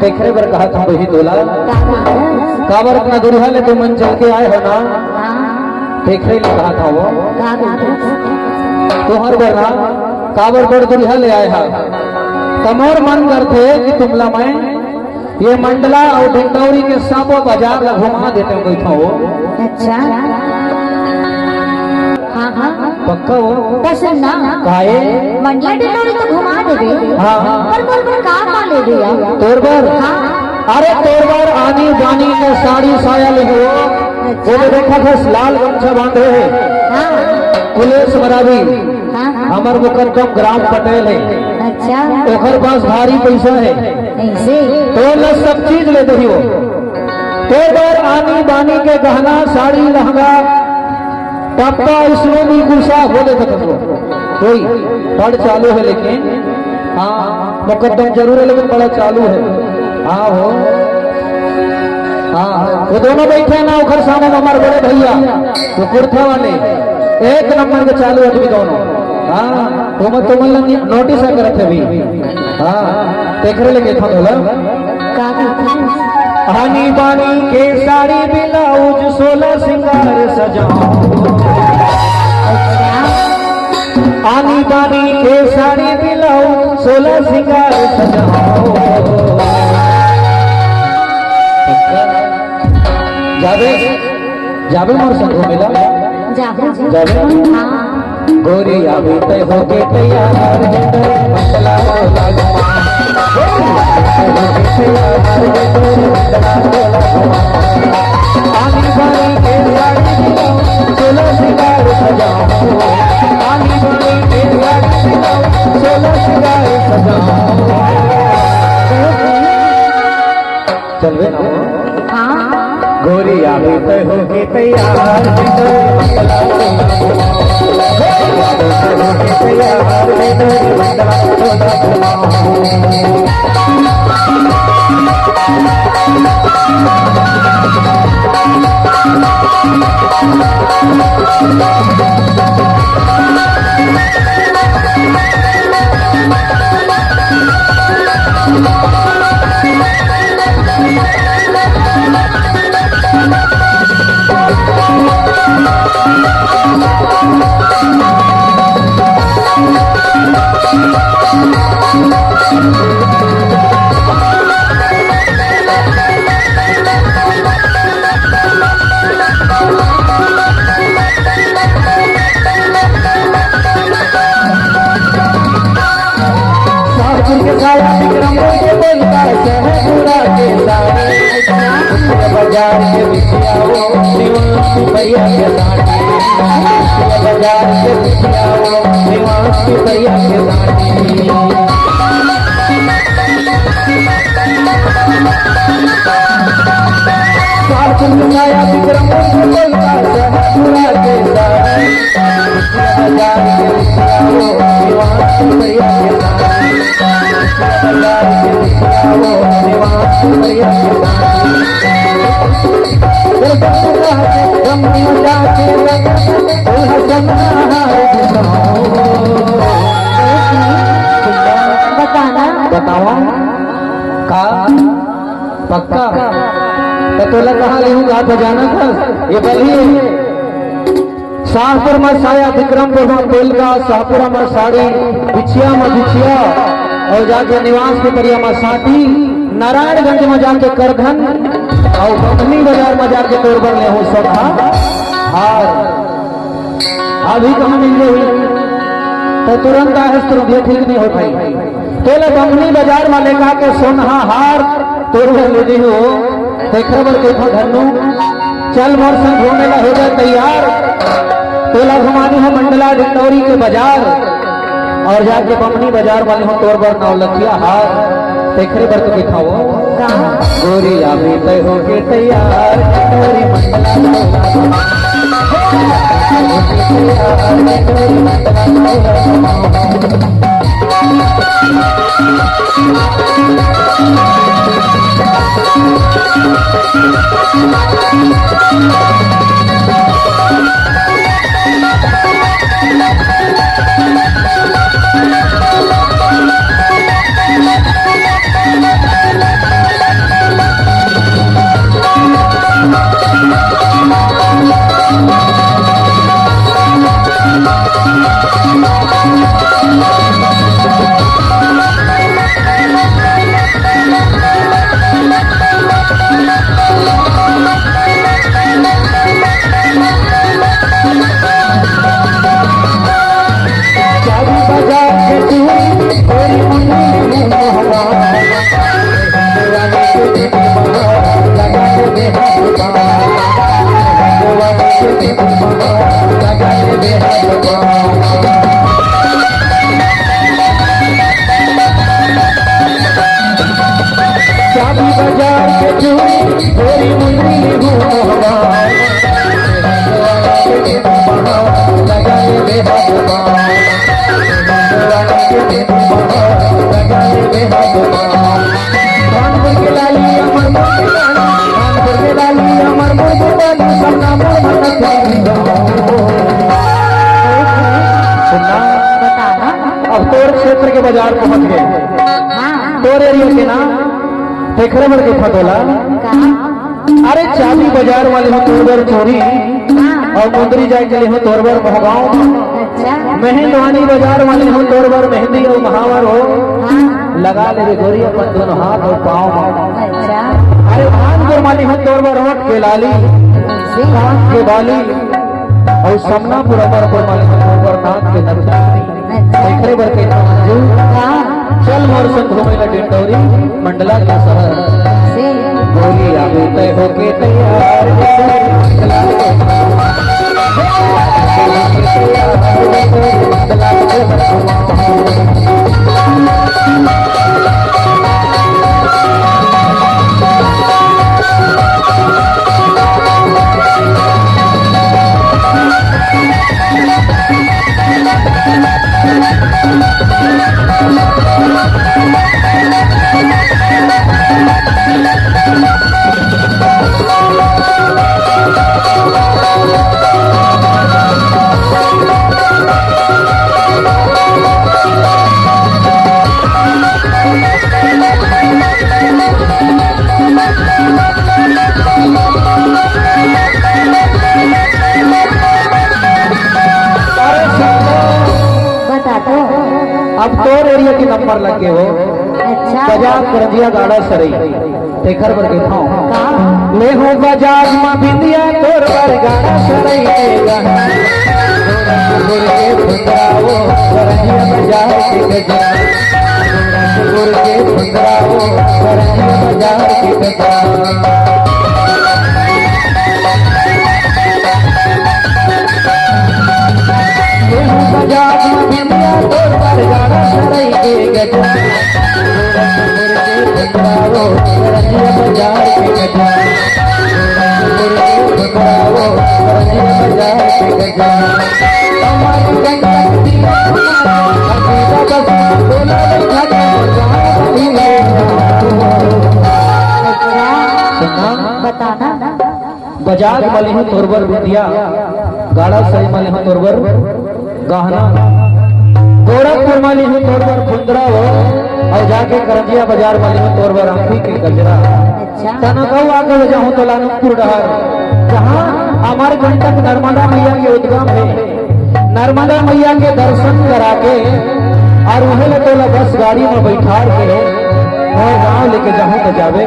देखरे बर कहा था वही तोला काबर अपना दुल्हा ले तो मन चल के आए हो ना देखरे ले कहा था वो तो हर बार ना काबर बड़ दुल्हा ले आए हा तमोर मन करते कि तुमला मैं ये मंडला और ढिंडौरी के सब बाजार ला घुमा देते हो बैठा हो। अच्छा हाँ हाँ पक्का हो पसंद ना काहे मंडला ढिंडौरी तो घुमा देबे। हाँ हाँ पर बोल का ले दिया तोर बर हाँ अरे तोर बर आनी बानी के साड़ी साया ले हो वो भी देखा था लाल गमछा बांधे है हाँ कुलेश मरावी हाँ हाँ हमार मुकद्दम ग्राम पटेल है अच्छा ओकर पास भारी पैसा है ऐसे तो न सब चीज ले दही हो तो बार आनी बानी के गहना साड़ी लहंगा टप्पा इसमें भी गुस्सा हो दे सकते कोई पढ़ चालू है लेकिन हाँ मुकद्दम जरूर है लेकिन बड़ा चालू है हाँ हो हाँ वो दोनों बैठे ना उखर सामने हमारे बड़े भैया वो कुर्था वाले एक नंबर के चालू है दोनों हाँ तुम नोटिस करते भी हाँ देख रहे लेके था आनी बानी के साड़ी ब्लाउज 16 सिंगार सजाओ आनी बानी के साड़ी ब्लाउज 16 सिंगार सजाओ जावे जावे मोर संग मिला जावे गोरी आवे तय हो के तैयार मंडला हो लागमा आनी बानी के साड़ी ब्लाउज 16 सिंगार सजाओ आनी बानी के साड़ी ब्लाउज 16 सिंगार सजाओ चलवे ना गोरी आवे तय हो के तैयार मंडला बाजार के बिछियाओ निवास भैया के लाठी बाजार के बिछियाओ निवास भैया के लाठी साया विक्रम बोलता पूरा के बाजार के बिछियाओ निवास भैया के लाठी बाजार के बिछियाओ निवास भैया के लाठी बतावा का पक्का तो तोला कहाँ ले कहा बजाना था ये बलिए शाहपुर में साया विक्रमपुर में तेल का शाहपुरा में साड़ी बिछिया में बिछिया और जाके निवास के करिया में साथी नारायणगंज में जाके करधन और बंधनी बाजार में जाके तोड़ ले हो सब हार अभी कहाँ मिल हुई तो तुरंत आए तुरंत ये ठीक नहीं हो पाई तो ले बंधनी बाजार में लेकर के सोनहा हार तोड़ ले दी हो देखो बल देखो धनु चल मोर संग घूमने ला हो जाए तैयार तोला घुमानी हो मंडला ढिंडौरी के बाजार और जाके बमनी बाजार वाले हो तोड़ बर नौलखिया हार देखरे बर तो दिखाओ गोरी आवे तय हो के तैयार ढिंडौरी मंडला लगा ले बेहद चाबी बाजार के चूड़ी तेरी मुंदरी हूँ मोहबा लगा ले बेहद लगा ले बेहद कानपुर के लाली अमर कानपुर के लाली अमर मुर्गी सपना सुनना बताना। अब तोर क्षेत्र के बाजार पहुंच गए हाँ। तोर एरिया के ना देखरे बड़ के फटोला कहाँ? अरे चाबी बाजार वाले हो तोरबर चोरी हाँ। और मुंदरी जाए के लिए हो तोरबर महगांव अच्छा। मेहंदवानी बाजार वाले हो तोरबर मेहंदी और महावर हो हाँ। लगा ले रे गोरी अपन दोनों हाथ और पाँव में अच्छा। अरे भानपुर वाली हो तोरबर होठ के लाली ऐसे। कान के बाली और समनापुर अमरपुर वाली हो तोरबर नाक के नथनी देखरे बड़ के मंजू हाँ। चल मोर संग घूमे ला डिंडौरी मंडला के शहर ऐसे। बोली आबू तय होके तैयार मंडला के मंडला के बता दो। अब तोर एरिया के नंबर लगे हो अच्छा। बाजार करजिया गाड़ा सरई देखर बर के थाओ कहाँ? ले हो बाजार में बिंदिया तोर बर गाड़ा सरई देगा गोरखपुर के फुंदराओ करजिया बाजार के गजा गोरखपुर के फुंदराओ करजिया बाजार के गजा बाजार में बिंदिया तोर बर गाड़ा सरई के गजा गोरखपुर के फुंदराओ करजिया बाजार के गजा गोरखपुर के फुंदराओ करजिया बाजार के गजा हमारी गंगा दिया हमारा बस बोला घाटा अच्छा। बताना। बाजार वाली हूँ तोरबर बिंदिया गाड़ा सही वाली हूँ तोरबर गहना गोरखपुर वाली हूँ तोरबर फुंदरा हो और जाके करंजिया बाजार वाली हूँ तोरबर आंखी के गजरा अच्छा। तनकऊ आगे वजह हूँ तो लानपुर डहर जहाँ हमारे गंटक नर्मदा मैया के उद्गम है नर्मदा मैया के दर्शन करा के और वह लटोला बस गाड़ी में बैठा के और गाँव लेके जाऊँ तो जावे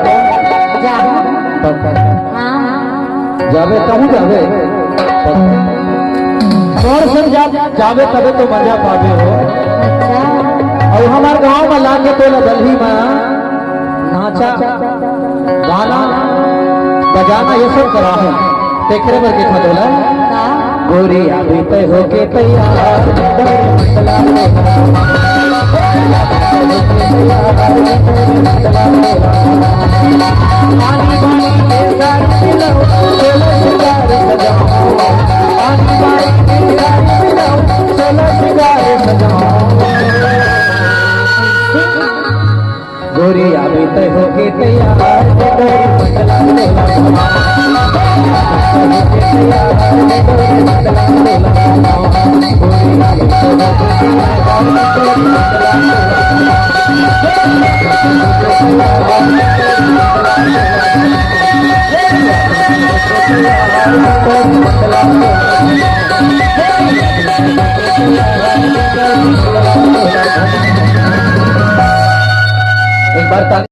हाँ। जावे कहूँ जावे और सब जावे तबे तो मजा पावे हो अच्छा। और हमारे गांव में लाके तो दलही में नाचा गाना बजाना ये सब करा है देखरे बर के खदोला कहाँ? गोरी अभी तय होके तैयार गोरी अभी तय होके तैयार एक बार